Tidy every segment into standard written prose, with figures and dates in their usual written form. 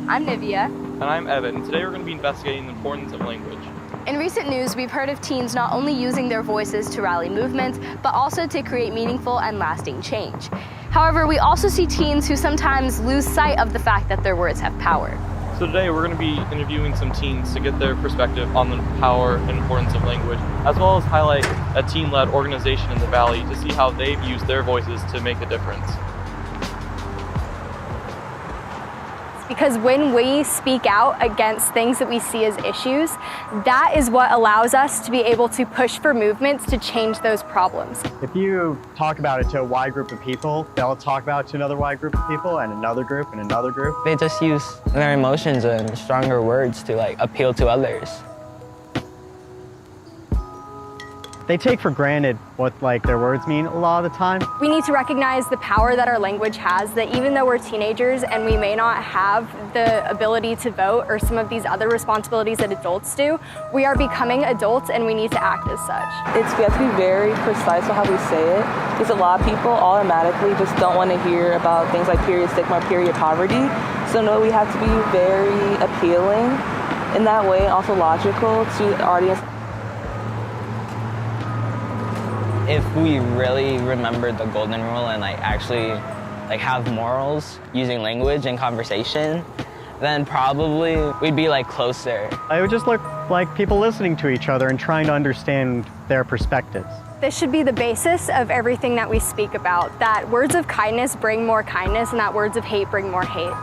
I'm Nivea. And I'm Evan. Today we're going to be investigating the importance of language. In recent news, we've heard of teens not only using their voices to rally movements, but also to create meaningful and lasting change. However, we also see teens who sometimes lose sight of the fact that their words have power. So today we're going to be interviewing some teens to get their perspective on the power and importance of language, as well as highlight a teen-led organization in the Valley to see how they've used their voices to make a difference. Because when we speak out against things that we see as issues, that is what allows us to be able to push for movements to change those problems. If you talk about it to a wide group of people, they'll talk about it to another wide group of people and another group and another group. They just use their emotions and stronger words to appeal to others. They take for granted what their words mean a lot of the time. We need to recognize the power that our language has, that even though we're teenagers and we may not have the ability to vote or some of these other responsibilities that adults do, we are becoming adults and we need to act as such. We have to be very precise on how we say it, because a lot of people automatically just don't want to hear about things like period stigma, period poverty. So no, we have to be very appealing in that way, and also logical to the audience. If we really remember the golden rule and actually have morals using language and conversation, then probably we'd be closer. It would just look like people listening to each other and trying to understand their perspectives. This should be the basis of everything that we speak about, that words of kindness bring more kindness and that words of hate bring more hate.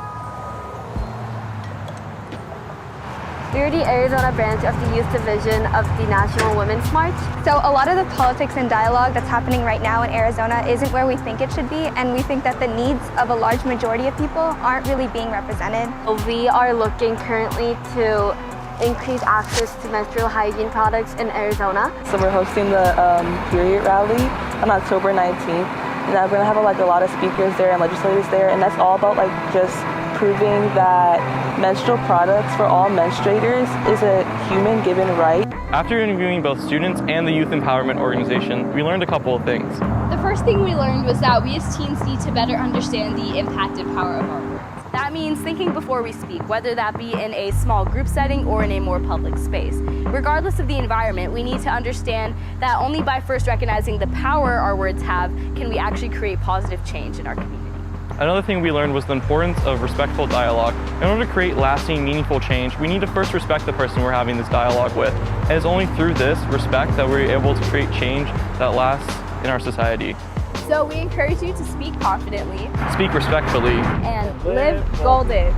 We're the Arizona branch of the Youth Division of the National Women's March. So a lot of the politics and dialogue that's happening right now in Arizona isn't where we think it should be, and we think that the needs of a large majority of people aren't really being represented. We are looking currently to increase access to menstrual hygiene products in Arizona. So we're hosting the period rally on October 19th, and we're going to have a lot of speakers there and legislators there, and that's all about just proving that menstrual products for all menstruators is a human given right. After interviewing both students and the Youth Empowerment Organization, we learned a couple of things. The first thing we learned was that we as teens need to better understand the impact and power of our words. That means thinking before we speak, whether that be in a small group setting or in a more public space. Regardless of the environment, we need to understand that only by first recognizing the power our words have can we actually create positive change in our community. Another thing we learned was the importance of respectful dialogue. In order to create lasting, meaningful change, we need to first respect the person we're having this dialogue with. And it's only through this respect that we're able to create change that lasts in our society. So we encourage you to speak confidently, Speak respectfully, and live golden.